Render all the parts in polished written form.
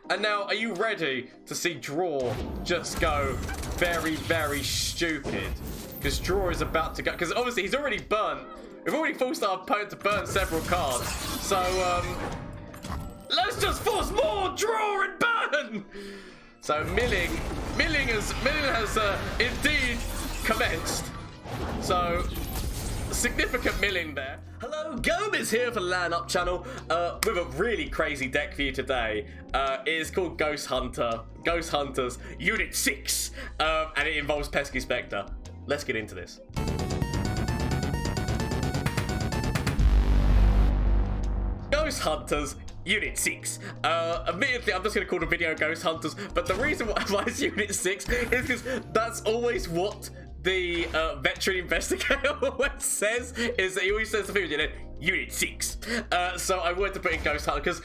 And now, are you ready to see Draw just go very, very stupid? Because Draw is about to go... Because obviously he's already burnt. We've already forced our opponent to burn several cards. So, let's just force more Draw and burn! So, milling has indeed commenced. So, significant milling there. Hello, Gomez here for LAN Up channel with a really crazy deck for you today. It is called Ghost Hunters Unit 6, and it involves Pesky Spector. Let's get into this. Ghost Hunters Unit 6. Admittedly, I'm just going to call the video Ghost Hunters, but the reason why it's Unit 6 is because that's always what the veteran investigator always says, is that he always says the video, Unit 6. So I wanted to put in Ghost Hunter because,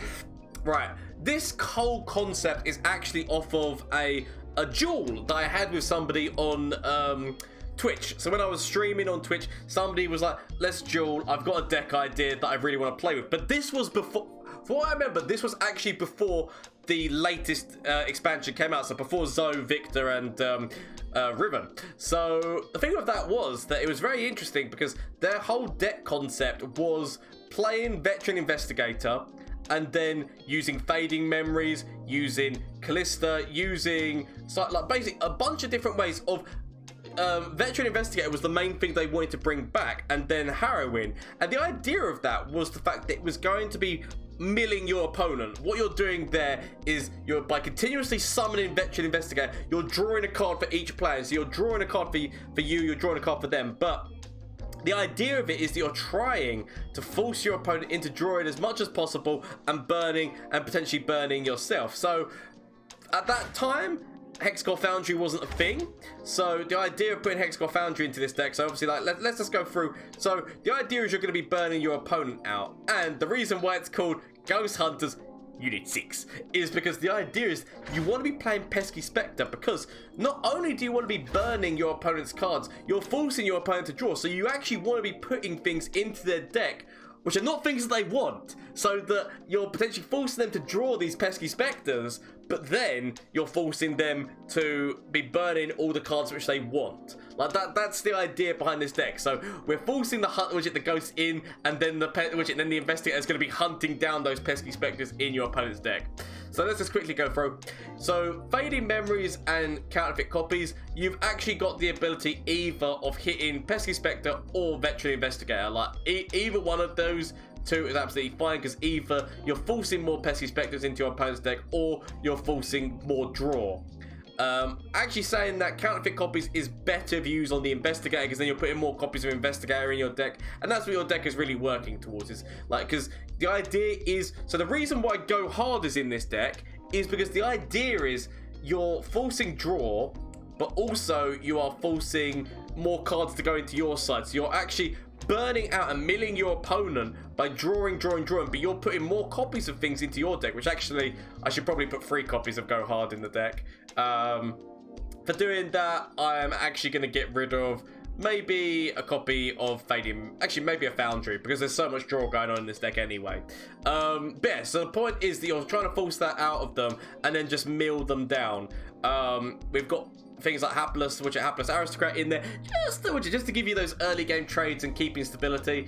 right, this whole concept is actually off of a duel that I had with somebody on Twitch. So when I was streaming on Twitch, somebody was like, let's duel, I've got a deck idea that I really want to play with. But this was before, for what I remember, this was actually before the latest expansion came out, so before Zoe, Victor, and Riven. So the thing with that was that it was very interesting because their whole deck concept was playing Veteran Investigator and then using Fading Memories, using Callista, using like basically a bunch of different ways of Veteran Investigator was the main thing they wanted to bring back, and then Heroine. And the idea of that was the fact that it was going to be milling your opponent. What you're doing there is you're by continuously summoning Veteran Investigator, you're drawing a card for each player. So you're drawing a card for you, you're drawing a card for them. But the idea of it is that you're trying to force your opponent into drawing as much as possible and burning and potentially burning yourself. So at that time, Hexcore Foundry wasn't a thing, so the idea of putting Hexcore Foundry into this deck, so obviously like let's just go through. So the idea is you're going to be burning your opponent out, and the reason why it's called Ghost Hunters Unit 6 is because the idea is you want to be playing Pesky Spector, because not only do you want to be burning your opponent's cards, you're forcing your opponent to draw, so you actually want to be putting things into their deck which are not things that they want, so that you're potentially forcing them to draw these Pesky Spectors, but then you're forcing them to be burning all the cards which they want. Like that's the idea behind this deck. So we're forcing the hunt widget that goes in, and then the pet widget, and then the investigator is going to be hunting down those Pesky Spectors in your opponent's deck. So let's just quickly go through. So Fading Memories and Counterfeit Copies, you've actually got the ability either of hitting Pesky Spector or Veteran Investigator. Like either one of those two is absolutely fine, because either you're forcing more Pesky Spectors into your opponent's deck or you're forcing more draw. Actually saying that Counterfeit Copies is better views on the Investigator, because then you're putting more copies of Investigator in your deck, and that's what your deck is really working towards, is like, because the idea is, so the reason why Go Hard is in this deck is because the idea is you're forcing draw, but also you are forcing more cards to go into your side, so you're actually burning out and milling your opponent by drawing, but you're putting more copies of things into your deck, which actually I should probably put 3 copies of Go Hard in the deck. For doing that, I'm actually going to get rid of maybe a copy of Fading, actually maybe a Foundry, because there's so much draw going on in this deck anyway. But yeah, so the point is that you're trying to force that out of them and then just mill them down. We've got things like Hapless Aristocrat in there, just to give you those early game trades and keeping stability.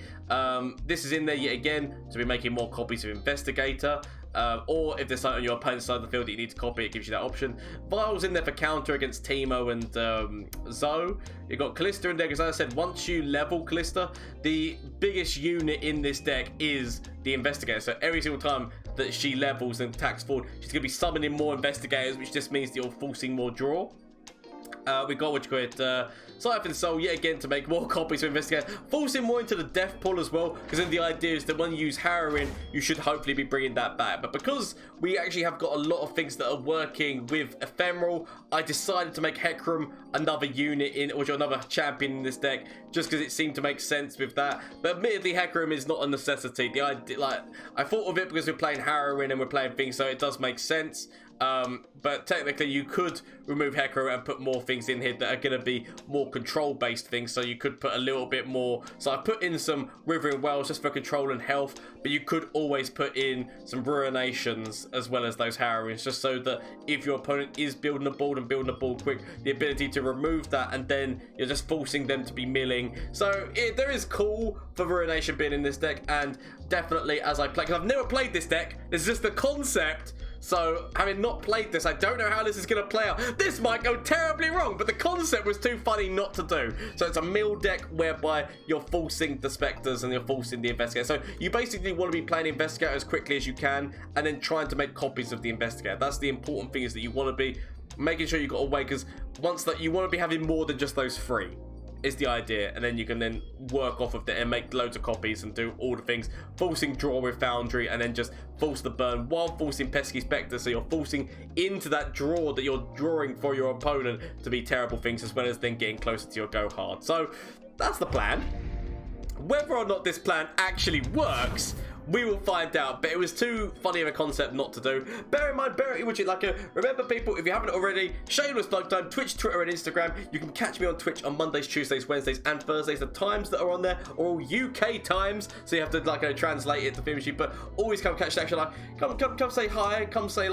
This is in there yet again to be making more copies of Investigator, or if there's something on your opponent's side of the field that you need to copy, it gives you that option. Vial's in there for counter against Teemo and Zoe. You've got Callista in there, because as I said, once you level Callista, the biggest unit in this deck is the Investigator. So every single time that she levels and attacks forward, she's going to be summoning more Investigators, which just means that you're forcing more draw. We got what you call it, Siphon Soul yet again to make more copies of Investigator, forcing more into the death pool as well, because then the idea is that when you use Heroine, you should hopefully be bringing that back. But because we actually have got a lot of things that are working with Ephemeral, I decided to make Hecarim another unit in, or another champion in this deck, just because it seemed to make sense with that. But admittedly, Hecarim is not a necessity. The idea, like, I thought of it because we're playing Heroine and we're playing things, so it does make sense. But technically you could remove Hecarim and put more things in here that are going to be more control based things, so you could put a little bit more. So I put in some Withering Wells just for control and health, but you could always put in some Ruinations as well as those Harrowings, just so that if your opponent is building a board and building a board quick, the ability to remove that, and then you're just forcing them to be milling. So there is cool for Ruination being in this deck, and definitely as I play, because I've never played this deck, this is just the concept. So, having not played this, I don't know how this is going to play out. This might go terribly wrong, but the concept was too funny not to do. So, it's a mill deck whereby you're forcing the Spectres and you're forcing the Investigator. So, you basically want to be playing Investigator as quickly as you can and then trying to make copies of the Investigator. That's the important thing, is that you want to be making sure you've got a way, because once that, you want to be having more than just those 3. Is the idea, and then you can then work off of that and make loads of copies and do all the things, forcing draw with Foundry, and then just force the burn while forcing Pesky Spector, so you're forcing into that draw that you're drawing for your opponent to be terrible things, as well as then getting closer to your go hard. So that's the plan. Whether or not this plan actually works, we will find out, but it was too funny of a concept not to do. Bear in mind, bear it with you. Remember, people, if you haven't already, shameless plug time, Twitch, Twitter, and Instagram. You can catch me on Twitch on Mondays, Tuesdays, Wednesdays, and Thursdays. The times that are on there are all UK times, so you have to translate it to film sheet. But always come catch the action. Come say hi. Come say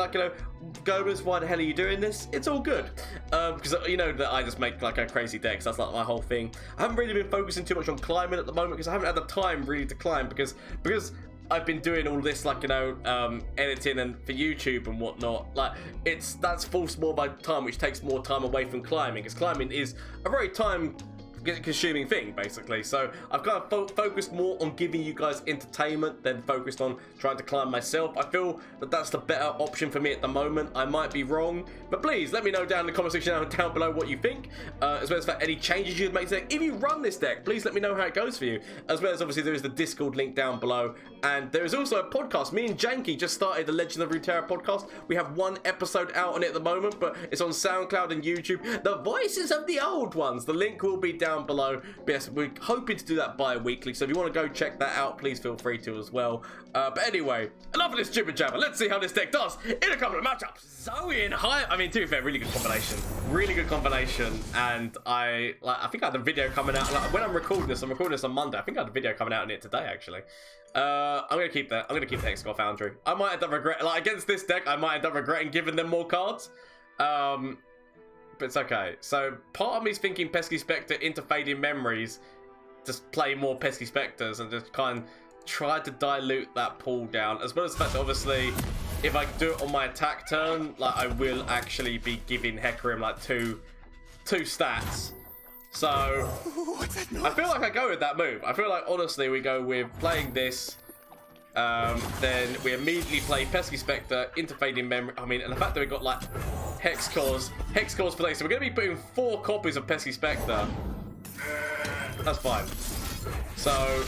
Gomez, why the hell are you doing this? It's all good, because you know that I just make a crazy deck. So that's my whole thing. I haven't really been focusing too much on climbing at the moment, because I haven't had the time really to climb, because I've been doing all this editing and for YouTube and whatnot. That's forced more by time, which takes more time away from climbing, because climbing is a very time consuming thing, basically. So I've kind of focused more on giving you guys entertainment than focused on trying to climb myself. I feel that that's the better option for me at the moment. I might be wrong, but please let me know down in the comment section down below what you think, as well as for any changes you'd make to the deck. If you run this deck, please let me know how it goes for you, as well as obviously there is the Discord link down below, and there is also a podcast. Me and Jankie just started the Legend of Runeterra podcast. We have 1 episode out on it at the moment, but it's on SoundCloud and YouTube. The voices of the old ones. The link will be down below. But yes, we're hoping to do that bi-weekly, so if you want to go check that out, please feel free to as well. But anyway, enough of this jibber jabber. Let's see how this deck does in a couple of matchups. Zoe and Heimer. I mean, to be fair, really good combination. And I think I had a video coming out when I'm recording this on Monday. I think I had a video coming out on it today, actually. I'm gonna keep that. I'm gonna keep the Hexcore Foundry. I might end up against this deck. I might end up regretting giving them more cards. But it's okay. So part of me is thinking Pesky Spector into Fading Memories, just play more Pesky Spectors and just kind of try to dilute that pool down, as well as the fact that obviously if I do it on my attack turn, I will actually be giving Hecarim two stats. So I feel like I go with that move. I feel like honestly we go with playing this, then we immediately play Pesky Spector into Fading Memory. I mean, and the fact that we got Hex Cores for this, so we're going to be putting 4 copies of Pesky Spector. That's fine. So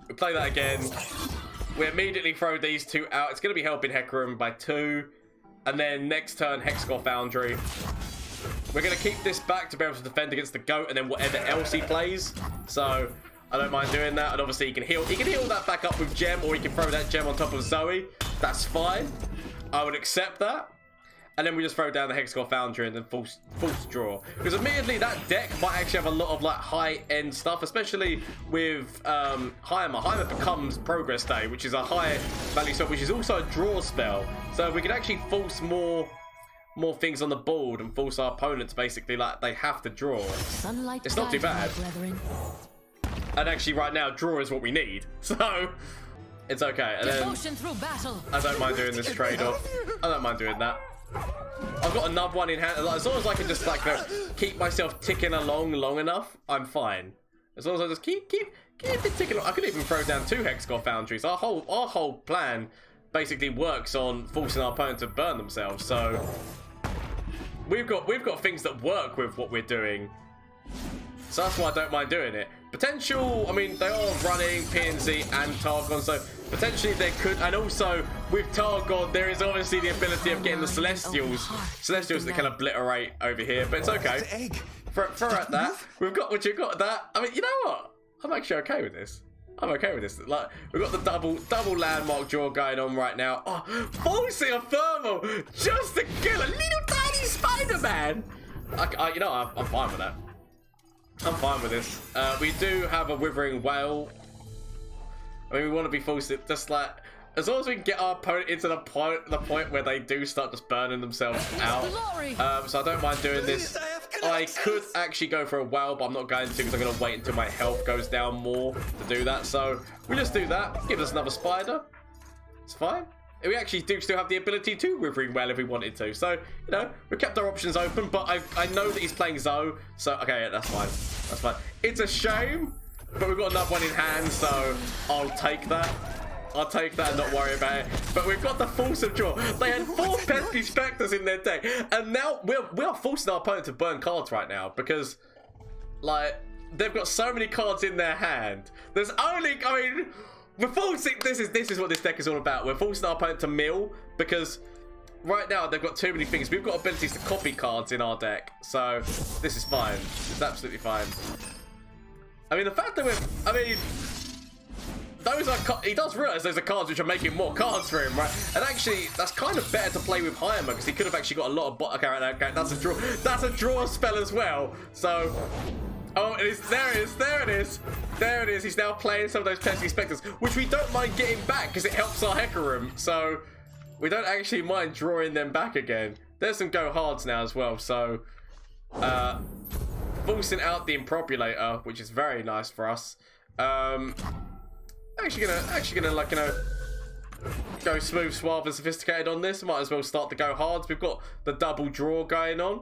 we play that again. We immediately throw these 2 out. It's going to be helping Hecarim by 2, and then next turn Hexcore Foundry. We're going to keep this back to be able to defend against the GOAT and then whatever else he plays. So I don't mind doing that. And obviously he can heal that back up with Gem, or he can throw that Gem on top of Zoe. That's fine. I would accept that. And then we just throw down the Hexcore Foundry and then force draw. Because immediately that deck might actually have a lot of high-end stuff, especially with Heimer. Heimer becomes Progress Day, which is a high value spell, which is also a draw spell. So we can actually force more things on the board and force our opponents basically they have to draw. It's not too bad. And actually right now draw is what we need. So it's okay. And then I don't mind doing this trade-off. I don't mind doing that. I've got another one in hand. As long as I can just keep myself ticking along long enough, I'm fine. As long as I just keep it ticking along. I could even throw down 2 Hexcore Foundries. Our whole plan basically works on forcing our opponent to burn themselves. So we've got things that work with what we're doing. So that's why I don't mind doing it. Potential, I mean, they are running PNC and Targon, so potentially they could, and also with Targon, there is obviously the ability of getting the Celestials that can obliterate over here, but it's okay. Throw at that. We've got that. I mean, you know what? I'm actually okay with this. I'm okay with this. Like, we've got the double landmark draw going on right now. Oh, forcing a thermal just to kill a little tiny Spider-Man. You know, I'm fine with that. I'm fine with this. We do have a withering whale. I mean, we want to be forcing just like, as long as we can get our opponent into the point where they do start just burning themselves out. So I don't mind doing this. I could actually go for a whale, but I'm not going to because I'm going to wait until my health goes down more to do that. So we just do that. Give us another spider. It's fine. We actually do still have the ability to withering well if we wanted to. So, you know, we kept our options open, but I know that he's playing Zoe. So, okay, yeah, that's fine. That's fine. It's a shame, but we've got another one in hand, so I'll take that. I'll take that and not worry about it. But we've got the force of draw. They had 4 Pesky Spectors in their deck. And now we are forcing our opponent to burn cards right now. Because, like, they've got so many cards in their hand. There's only, I mean, we're forcing, this is what this deck is all about. We're forcing our opponent to mill. Because right now they've got too many things. We've got abilities to copy cards in our deck. So, this is fine. It's absolutely fine. I mean, the fact that those are, he does realise those are cards which are making more cards for him, right? And actually, that's kind of better to play with Heimer because he could have actually got a lot of okay, that's a draw. That's a draw spell as well. So, oh, it is. There it is. There it is. There it is. He's now playing some of those Pesky Spectors, which we don't mind getting back because it helps our Hecarim. So, we don't actually mind drawing them back again. There's some go hards now as well. So, forcing out the Improbulator, which is very nice for us. Actually gonna like, you know, go smooth, suave, and sophisticated on this. Might as well start the go hards. We've got the double draw going on.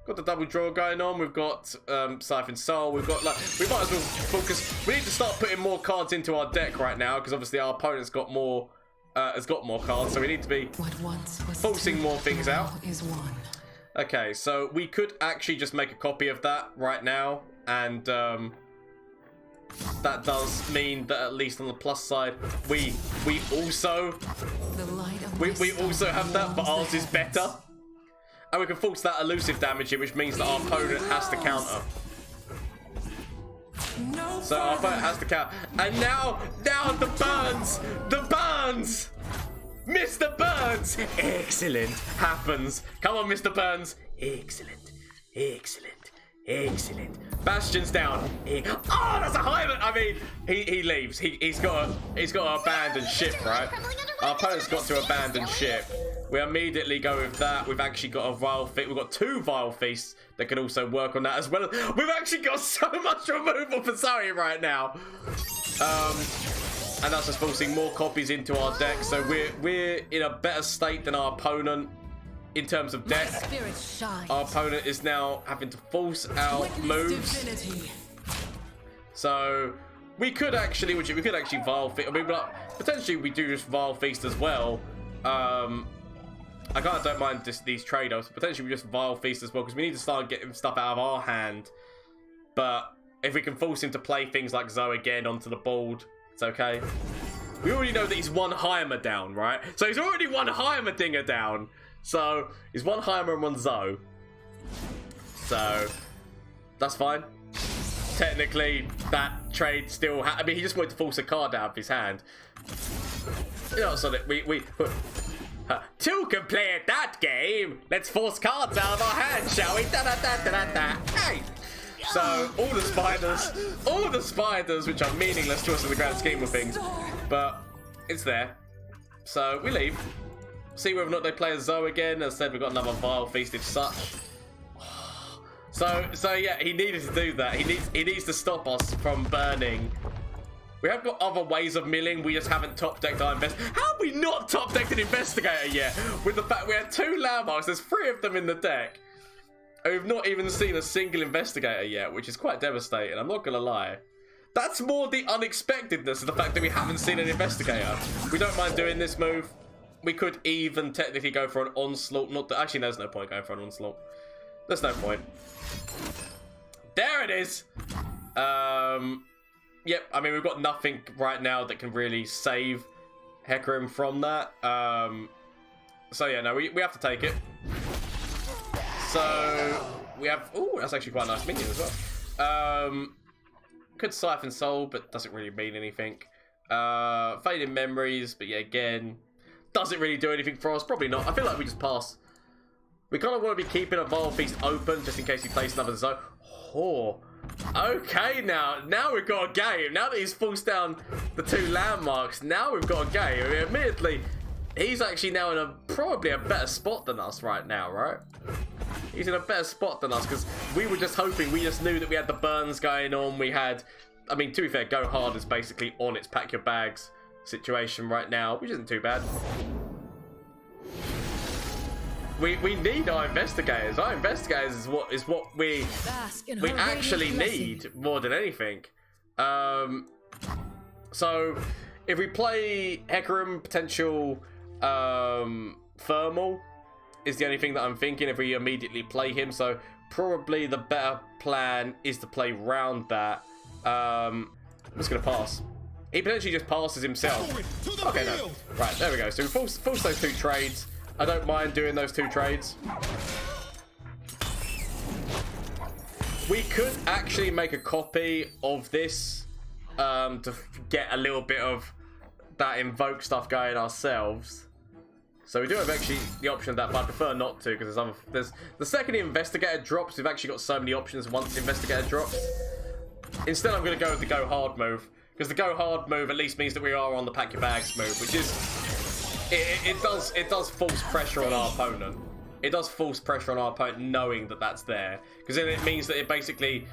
We've got Siphon Soul. We've got, like, we might as well focus. We need to start putting more cards into our deck right now because obviously our opponent's got more, has got more cards. So we need to be forcing more things out. Okay, so we could actually just make a copy of that right now, and that does mean that at least on the plus side, we also have that, but ours is better, and we can force that elusive damage in, which means that our opponent has to counter. So our opponent has to counter, and now the Burns, Mr. Burns, excellent happens. Come on, Mr. Burns, excellent. Bastion's down. Oh, that's a Heimer. I mean, he leaves. He's got to abandon ship, right? Our opponent's got to abandon ship. We immediately go with that. We've actually got a Vile Feast. We've got 2 Vile Feasts that can also work on that as well. We've actually got so much removal for Zoe right now. And that's just forcing more copies into our deck. So we're in a better state than our opponent. In terms of deck, our opponent is now having to force out moves. So we could actually, Vile Feast. I mean, but potentially we do just Vile Feast as well. I kind of don't mind these trade-offs. Potentially we just Vile Feast as well because we need to start getting stuff out of our hand. But if we can force him to play things like Zoe again onto the board, it's okay. We already know that he's 1 Heimer down, right? So he's already 1 Heimer dinger down. So, he's 1 Heimer and 1 Zoe. So, that's fine. Technically, that trade still I mean, he just wanted to force a card out of his hand. You know, so that two can play at that game. Let's force cards out of our hand, shall we? Hey! So, all the spiders, which are meaningless to us in the grand scheme of things. But, it's there. So, we leave. See whether or not they play as Zoe again. As I said, we've got another Vile Feast if such. So yeah, he needed to do that. He needs to stop us from burning. We have got other ways of milling. We just haven't top decked our Investigator. How have we not top decked an Investigator yet? With the fact we had 2 landmarks, there's 3 of them in the deck. And we've not even seen a single Investigator yet, which is quite devastating. I'm not gonna lie. That's more the unexpectedness of the fact that we haven't seen an Investigator. We don't mind doing this move. We could even technically go for an onslaught. Actually, there's no point going for an onslaught. There's no point. There it is. Yep. I mean, we've got nothing right now that can really save Hecarim from that. So yeah, no, we have to take it. So we have. Oh, that's actually quite a nice minion as well. Could Siphon Soul, but doesn't really mean anything. Fading Memories, but yeah, again, doesn't really do anything for us. Probably not. I feel like we just pass. We kind of want to be keeping a Vile Feast open just in case he plays another zone. Oh, okay, now we've got a game. Now that he's forced down the 2 landmarks, now we've got a game. I mean, admittedly, he's actually now in probably a better spot than us right now, right? He's in a better spot than us because we were just hoping. We just knew that we had the burns going on. We had, I mean, to be fair, Go Hard is basically on its pack your bags situation right now, which isn't too bad. We need our investigators. Our investigators is what we actually need more than anything. So if we play Hecarim, potential Thermal is the only thing that I'm thinking if we immediately play him. So probably the better plan is to play round that. I'm just gonna pass. He potentially just passes himself. Okay, no. Right, there we go. So we force those 2 trades. I don't mind doing those 2 trades. We could actually make a copy of this to get a little bit of that invoke stuff going ourselves. So we do have actually the option of that, but I prefer not to because there's the second the Investigator drops, we've actually got so many options once the Investigator drops. Instead, I'm going to go with the Go Hard move because the Go Hard move at least means that we are on the Pack Your Bags move, which is it does force pressure on our opponent. It does force pressure on our opponent knowing that that's there because then it means that it basically.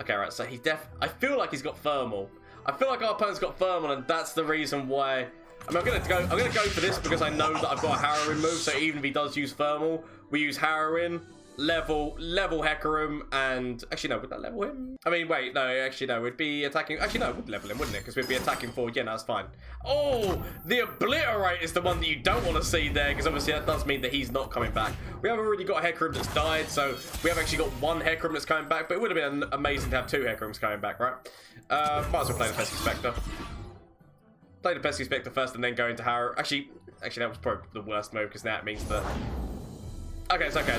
Okay, right. So I feel like he's got Thermal. I feel like our opponent's got Thermal, and that's the reason why. I mean, I'm gonna go for this because I know that I've got a Harrowing move. So even if he does use Thermal, we use Harrowing, level Hecarim, and actually no, would that level him? I mean, wait, no, actually no, we'd be attacking. Actually no, it would level him, wouldn't it? Because we'd be attacking forward. Yeah, no, that's fine. Oh, the Obliterate is the one that you don't want to see there because obviously that does mean that he's not coming back. We haven't really got a Hecarim that's died, so we have actually got 1 Hecarim that's coming back. But it would have been amazing to have 2 Hecarims coming back, right? Might as well play the Pesky Spector. Play the Pesky Spector first and then go into Harrow. Actually, that was probably the worst move because now it means that. Okay, it's okay.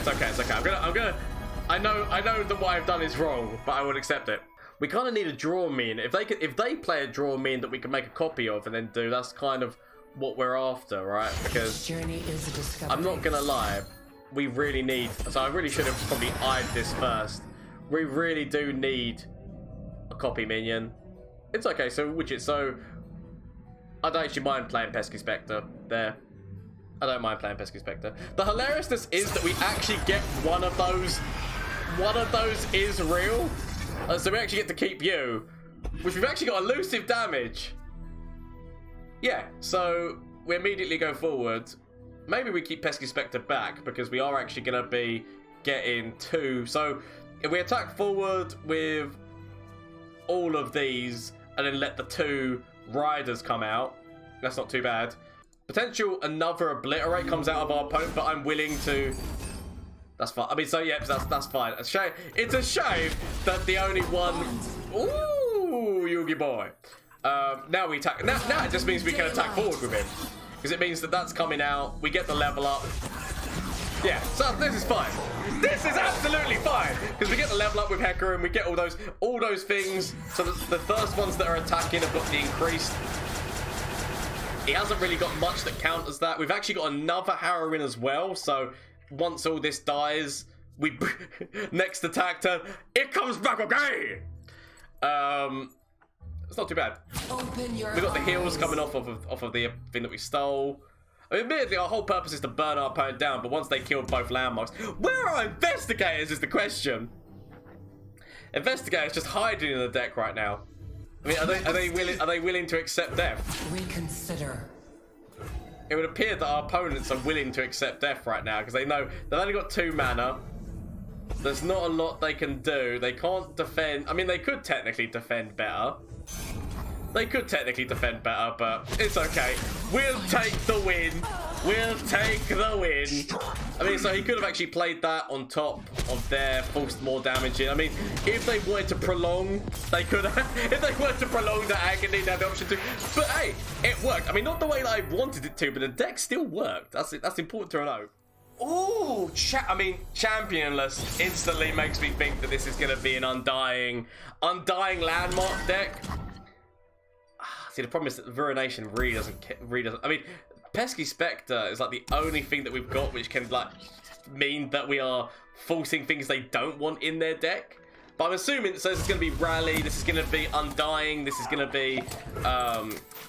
I know that what I've done is wrong, but I would accept it. We kind of need a draw mean. If they play a draw mean that we can make a copy of and then do, that's kind of what we're after, right? Because I'm not gonna lie, we really need. So I really should have probably eyed this first. We really do need a copy minion. It's okay. So I don't actually mind playing Pesky Spector there. I don't mind playing Pesky Spector. The hilariousness is that we actually get one of those. One of those is real. So we actually get to keep you, which we've actually got elusive damage. Yeah, so we immediately go forward. Maybe we keep Pesky Spector back because we are actually going to be getting 2. So if we attack forward with all of these and then let the 2 riders come out, that's not too bad. Potential another Obliterate comes out of our opponent, but I'm willing to. That's fine. I mean, so yeah, that's fine. It's a shame that the only one. Ooh, Yugi boy. Now we attack. Now it just means we can attack forward with him because it means that that's coming out. We get the level up. Yeah, so this is fine. This is absolutely fine because we get the level up with Hecarim. We get all those things. So the first ones that are attacking have got the increased. He hasn't really got much that counters that. We've actually got another Harrowing as well. So once all this dies, we next attack turn, it comes back again. It's not too bad. We've got the heals coming off of the thing that we stole. I mean, admittedly, our whole purpose is to burn our opponent down, but once they killed both landmarks, where are our investigators is the question. Investigators just hiding in the deck right now. I mean, are they willing to accept death? Reconsider. It would appear that our opponents are willing to accept death right now because they know they've only got 2 mana. There's not a lot they can do. They can't defend. I mean, they could technically defend better. They could technically defend better, but it's okay. We'll take the win. We'll take the win. I mean, so he could have actually played that on top of their forced more damage in. I mean, if they wanted to prolong, they could have. If they wanted to prolong the agony, they had the option to. But hey, it worked. I mean, not the way that I wanted it to, but the deck still worked. That's important to know. Ooh, I mean, championless instantly makes me think that this is going to be an Undying landmark deck. See, the problem is that the Ruination really doesn't. I mean, Pesky Spector is like the only thing that we've got which can like mean that we are forcing things they don't want in their deck. But I'm assuming, so this is going to be Rally, this is going to be Undying, this is going to be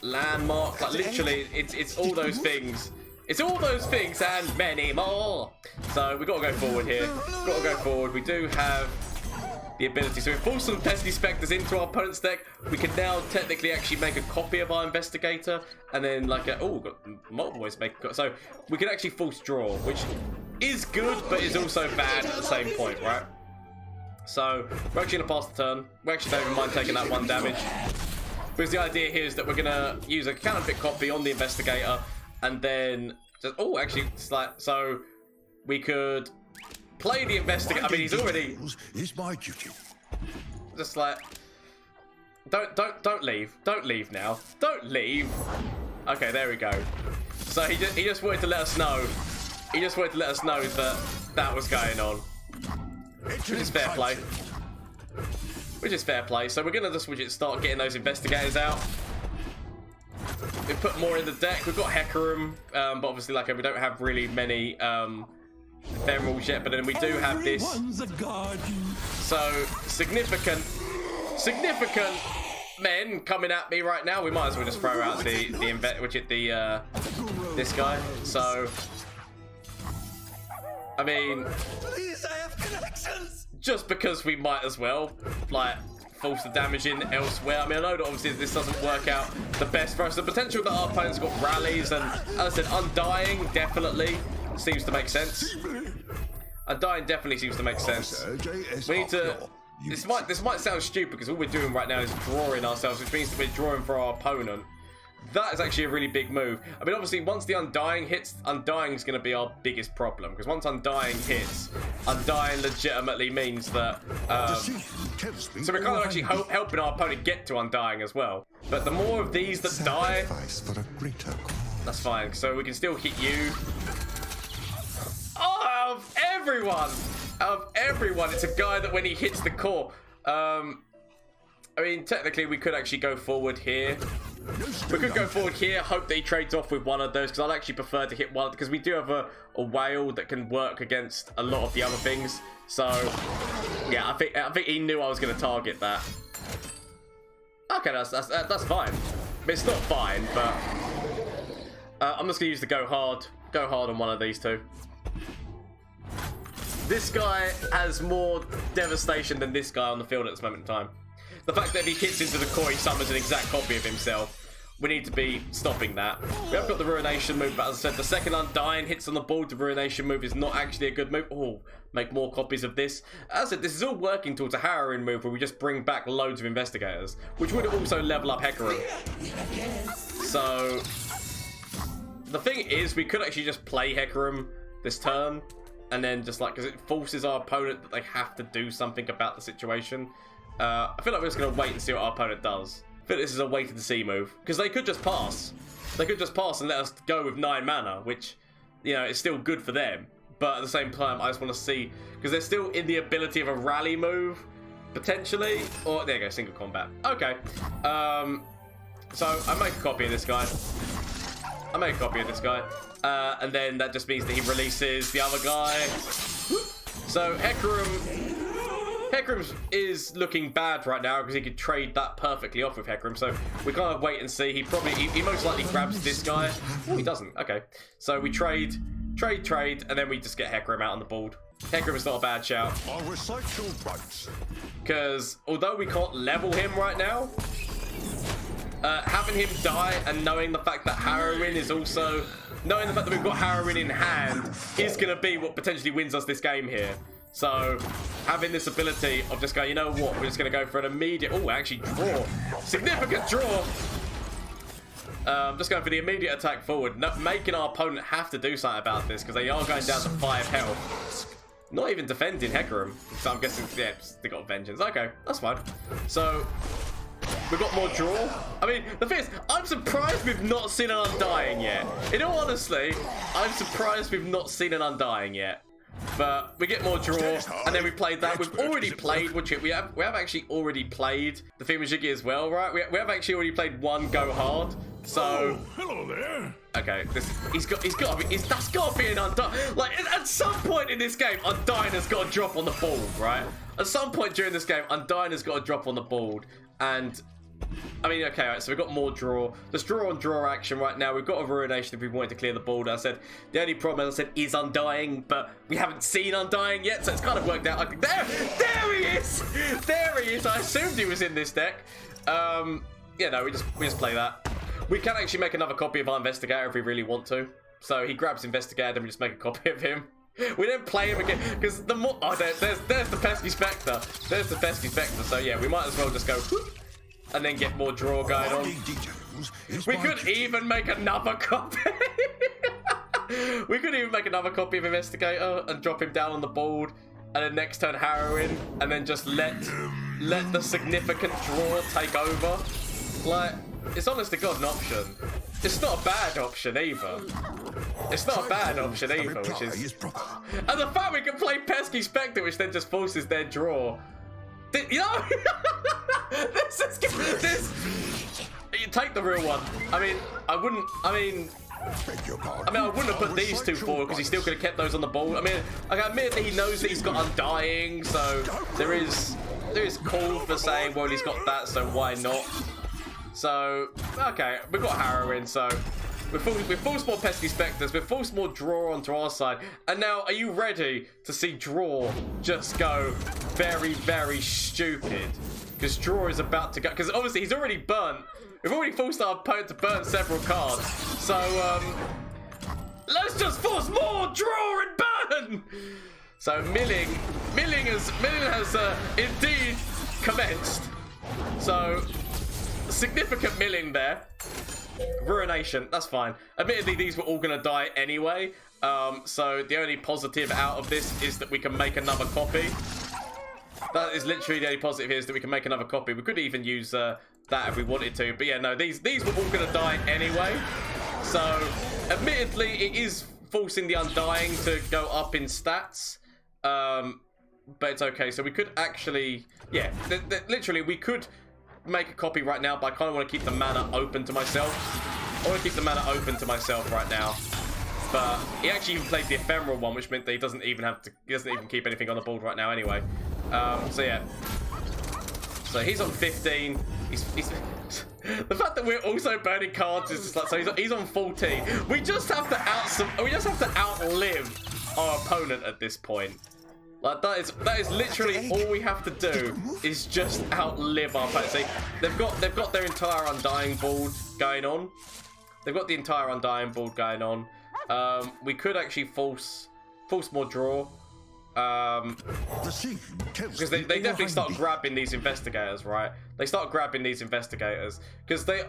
Landmark. Like literally, it's all those things. It's all those things and many more. So we've got to go forward here. Got to go forward. We do have the ability. So we force some Pesky Spectors into our opponent's deck. We can now technically actually make a copy of our Investigator, and then like a we've got multiple ways to make it. So we can actually force draw, which is good, but is also bad at the same point, right? So we're actually gonna pass the turn. We actually don't even mind taking that 1 damage, because the idea here is that we're gonna use a counterfeit copy on the Investigator, and then just actually it's like, so we could play the Investigator. I mean, he's already is my duty. Just like, don't leave now, don't leave. Okay, there we go. So he just wanted to let us know. He just wanted to let us know that that was going on, which is fair play. Which is fair play. So we're gonna just start getting those Investigators out. We put more in the deck. We've got Hecarim, but obviously, like, we don't have really many ephemerals yet. But then we do have this. So significant men coming at me right now. We might as well just throw out this guy. So I mean, please, I have connections. Just because we might as well, like, force the damage in elsewhere. I mean, I know that obviously this doesn't work out the best for us. The potential that our opponent's got rallies, and as I said, Undying definitely seems to make sense. Undying definitely seems to make sense. We need to. This might sound stupid because all we're doing right now is drawing ourselves, which means that we're drawing for our opponent. That is actually a really big move. I mean, obviously, once the Undying hits, Undying is going to be our biggest problem, because once Undying hits, Undying legitimately means that. So we're kind of actually helping our opponent get to Undying as well. But the more of these that die, that's fine. So we can still hit you. Oh, of everyone, it's a guy that when he hits the core. I mean, technically, we could actually go forward here. We could go forward here, hope that he trades off with one of those, because I'd actually prefer to hit one, because we do have a whale that can work against a lot of the other things. So, yeah, I think he knew I was going to target that. Okay, that's fine. I mean, it's not fine, but I'm just going to use the go hard on one of these two. This guy has more devastation than this guy on the field at this moment in time. The fact that if he hits into the core, he summons an exact copy of himself. We need to be stopping that. We have got the Ruination move, but as I said, the second Undying hits on the board, the Ruination move is not actually a good move. Oh, make more copies of this. As I said, this is all working towards a Harrowing move where we just bring back loads of Investigators, which would also level up Hecarim. So, the thing is, we could actually just play Hecarim this turn, and then just like, because it forces our opponent that they have to do something about the situation. I feel like we're just going to wait and see what our opponent does. I feel like this is a wait and see move, because they could just pass. They could just pass and let us go with 9 mana, which, you know, is still good for them. But at the same time, I just want to see, because they're still in the ability of a rally move, potentially. Or, there you go, single combat. Okay. So, I make a copy of this guy. And then that just means that he releases the other guy. So, Hecarim is looking bad right now because he could trade that perfectly off with Hecarim. So we kind of wait and see. He most likely grabs this guy. Oh, he doesn't. Okay. So we trade, and then we just get Hecarim out on the board. Hecarim is not a bad shout. I'll recite your rights. Because although we can't level him right now, having him die and knowing the fact that Harrowing is also... Knowing the fact that we've got Harrowing in hand is going to be what potentially wins us this game here. So, having this ability of just going, you know what, we're just going to go for an immediate... Oh, actually, draw. Significant draw. Just going for the immediate attack forward. Making our opponent have to do something about this, because they are going down to 5 health. Not even defending Hecarim. So I'm guessing, yeah, they got Vengeance. Okay, that's fine. So, We've got more draw. I mean, the thing is, I'm surprised we've not seen an Undying yet. In all honesty, I'm surprised we've not seen an Undying yet. But we get more draw, and then we played that. We've already played, we have actually already played the theme with Jankie as well, right? We have actually already played one Go Hard. So, hello there. Okay, that's got to be an Undying. Like, at some point in this game, Undying has got to drop on the board, right? At some point during this game, Undying has got to drop on the board. And, I mean, okay, right, so we've got more draw. There's draw on draw action right now. We've got a Ruination if we wanted to clear the board. I said, the only problem, as I said, is Undying, but we haven't seen Undying yet, so it's kind of worked out. Like, there he is! There he is! I assumed he was in this deck. Yeah, no, we just play that. We can actually make another copy of our Investigator if we really want to. So he grabs Investigator, then we just make a copy of him. We don't play him again, because the more... Oh, there's the Pesky Spector. There's the Pesky Spector. So yeah, we might as well just go... Whoop, and then get more draw going on. We could even make another copy. We could even make another copy of Investigator and drop him down on the board. And then next turn Harrowing. And then just let the significant draw take over. Like... It's honest to God an option. It's not a bad option either. It's not a bad option either, which is... And the fact we can play Pesky Spector, which then just forces their draw. You know? This... You take the real one. I mean, I wouldn't have put these two forward because he still could have kept those on the board. I mean, like, admittedly, he knows that he's got Undying, so there is call for saying, well, he's got that, so why not? So, okay, we've got Harrowing, so we've forced more Pesky Spectors, we've forced more draw onto our side, and now are you ready to see draw just go very, very stupid? Because draw is about to go, because obviously he's already burnt. We've already forced our opponent to burn several cards, so let's just force more draw and burn! So milling has indeed commenced. So... significant milling there. Ruination, that's fine. Admittedly, these were all going to die anyway. So the only positive out of this is that we can make another copy. That is literally the only positive here, is that we can make another copy. We could even use that if we wanted to. But yeah, no, these were all going to die anyway. So admittedly, it is forcing the Undying to go up in stats. But it's okay. So we could actually... Yeah, literally, we could... make a copy right now, but I kind of want to keep the mana open to myself. I want to keep the mana open to myself right now. But he actually even played the ephemeral one, which meant that he doesn't even keep anything on the board right now anyway. So yeah. So he's on 15. He's the fact that we're also burning cards is just like, so he's on 14. We just have to outlive our opponent at this point. Like, that is literally all we have to do is just outlive our opponent. See, they've got their entire Undying board going on. They've got the entire Undying board going on. We could actually force more draw. Because they definitely start grabbing these Investigators, right? They start grabbing these Investigators because they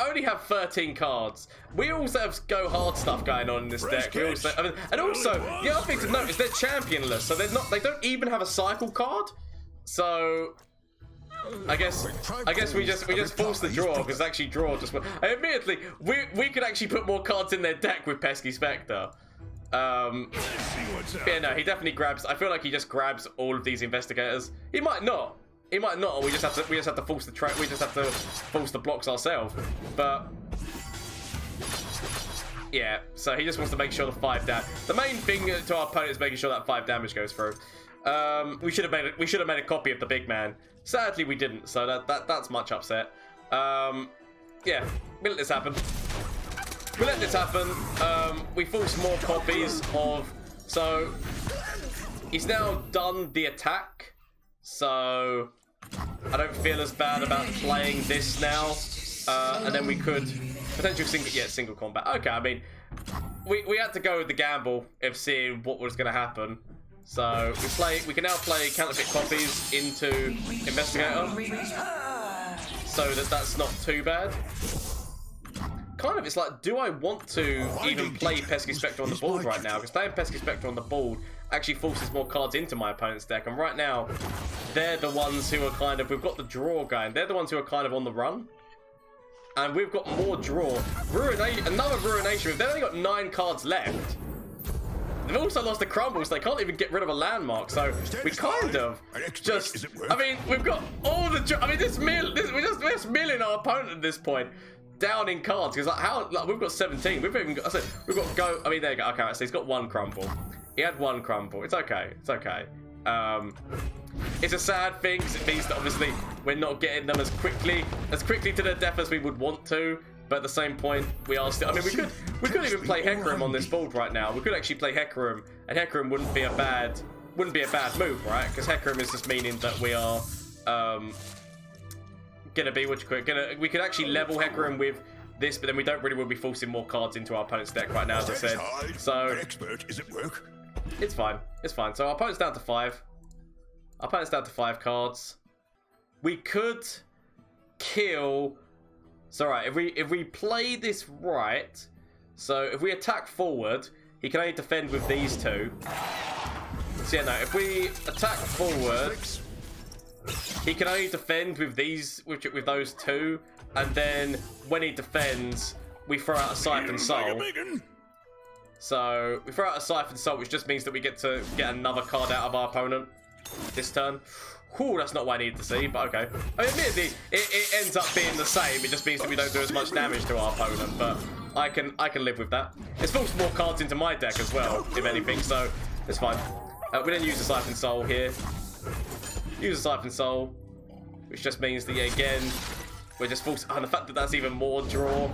only have 13 cards. We also have go hard stuff going on in this deck. We also, and also the other thing to note is they're championless, so they don't even have a cycle card. So I guess we just force the draw because actually draw just. Admittedly, we could actually put more cards in their deck with Pesky Spector. Yeah, no, he definitely grabs. I feel like he just grabs all of these Investigators. He might not. He might not. Or we just have to force the track. We just have to force the blocks ourselves. But yeah, so he just wants to make sure the 5 damage. The main thing to our opponent is making sure that 5 damage goes through. We should have made a copy of the big man. Sadly, we didn't. So that's much upset. Yeah, we let this happen. We let this happen. We force more copies of... So, he's now done the attack. So, I don't feel as bad about playing this now. And then we could... Potential single combat. Okay, I mean... We had to go with the gamble of seeing what was going to happen. So, we can now play counterfeit copies into Investigator. So that's not too bad. Kind of, it's like, do I want to even play Pesky Spector on the board right now? Because playing Pesky Spector on the board actually forces more cards into my opponent's deck. And right now, they're the ones who are kind of, we've got the draw going. They're the ones who are kind of on the run. And we've got more draw. Another Ruination. They've only got 9 cards left. They've also lost the Crumble, so they can't even get rid of a landmark. So we kind of just, I mean, we've got all the, I mean, we're just milling our opponent at this point down in cards. Because like, we've got 17. We've even got, I said, we've got go, I mean, there you go. Okay, so he's got 1 Crumble. He had 1 Crumble. It's okay. It's okay. It's a sad thing because it means that obviously we're not getting them as quickly to their death as we would want to, but at the same point we are still, I mean, we could even play Hecarim on this board right now. We could actually play Hecarim, and Hecarim wouldn't be a bad move, right? Because Hecarim is just meaning that we are gonna be we could actually level Hecarim with this, but then we don't really want to be forcing more cards into our opponent's deck right now, as I said. So an expert is at work. It's fine. It's fine. So our opponent's down to 5. Our opponent's down to 5 cards. We could kill. It's alright. If we play this right, so if we attack forward, he can only defend with these 2. So yeah, no. If we attack forward, he can only defend with these, with those 2, and then when he defends, we throw out a Siphon Soul. So we throw out a Siphon Soul, which just means that we get to get another card out of our opponent this turn. Whew, that's not what I needed to see, but okay. I mean, admittedly, it ends up being the same. It just means that we don't do as much damage to our opponent, but I can live with that. It's forced more cards into my deck as well, if anything, so it's fine. We didn't use a Siphon Soul here. Use a Siphon Soul, which just means that, yeah, again, we're just forced. And the fact that that's even more draw.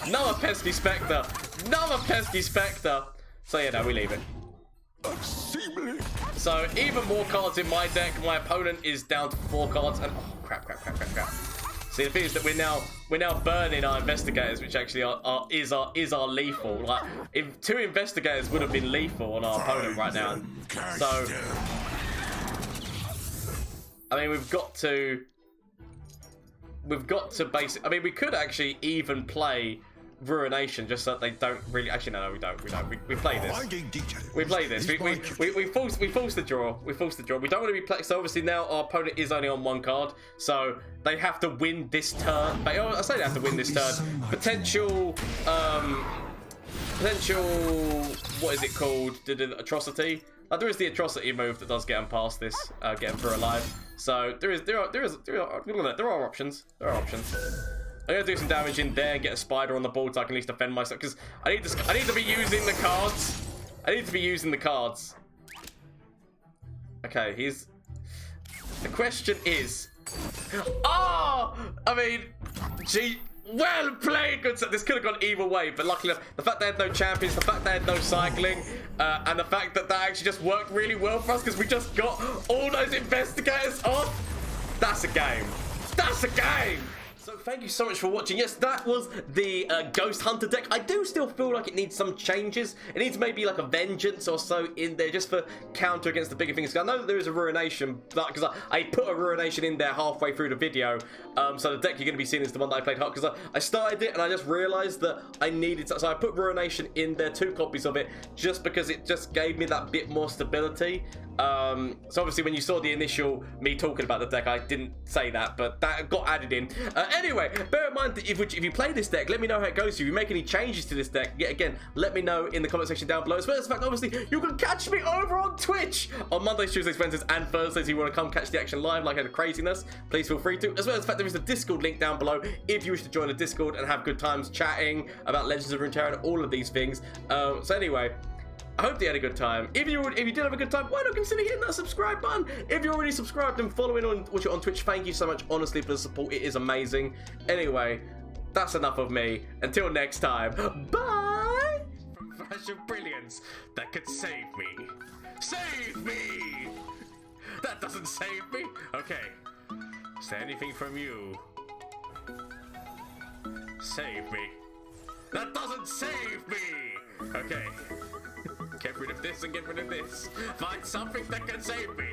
Another Pesky Spector. Another Pesky Spector. So yeah, no, we leave it. So even more cards in my deck. My opponent is down to 4 cards, and oh crap. See, the thing is that we're now burning our investigators, which actually is our lethal. Like, if 2 investigators would have been lethal on our opponent right now. So I mean, we've got to basically, I mean, we could actually even play Ruination just so that they don't really, actually no, we don't. We play this. We play this. We force the draw. We force the draw. We don't want to be playing, so obviously now our opponent is only on 1 card, so they have to win this turn. I say they have to win this turn. Potential, what is it called? The Atrocity. There is the Atrocity move that does get them past this, get them through alive. So there are options. There are options. I'm gonna do some damage in there and get a spider on the board so I can at least defend myself, because I need to be using the cards. I need to be using the cards. Okay, the question is, oh, I mean, gee. Well played, good stuff. This could have gone either way, but luckily enough, the fact they had no champions, the fact they had no cycling, and the fact that actually just worked really well for us because we just got all those investigators off. That's a game. That's a game. So thank you so much for watching. Yes, that was the Ghost Hunter deck. I do still feel like it needs some changes. It needs maybe like a Vengeance or so in there just for counter against the bigger things. I know that there is a Ruination, because I put a Ruination in there halfway through the video. So the deck you're going to be seeing is the one that I played hard, because I started it and I just realised that I needed to. So I put Ruination in there, 2 copies of it, just because it just gave me that bit more stability. So obviously when you saw the initial me talking about the deck, I didn't say that, but that got added in. Anyway, bear in mind that if you play this deck, let me know how it goes. If you make any changes to this deck, yet again, let me know in the comment section down below. As well as the fact, obviously, you can catch me over on Twitch on Mondays, Tuesdays, Wednesdays, and Thursdays. If you want to come catch the action live like a craziness, please feel free to. As well as the fact there is a Discord link down below if you wish to join the Discord and have good times chatting about Legends of Runeterra and all of these things. So anyway, I hope you had a good time. If you did have a good time, why not consider hitting that subscribe button? If you're already subscribed and following on Twitch, thank you so much, honestly, for the support. It is amazing. Anyway, that's enough of me. Until next time, bye! Flash of brilliance that could save me. Save me! That doesn't save me. Okay. Say anything from you. Save me. That doesn't save me! Okay. Get rid of this and get rid of this. Find something that can save me.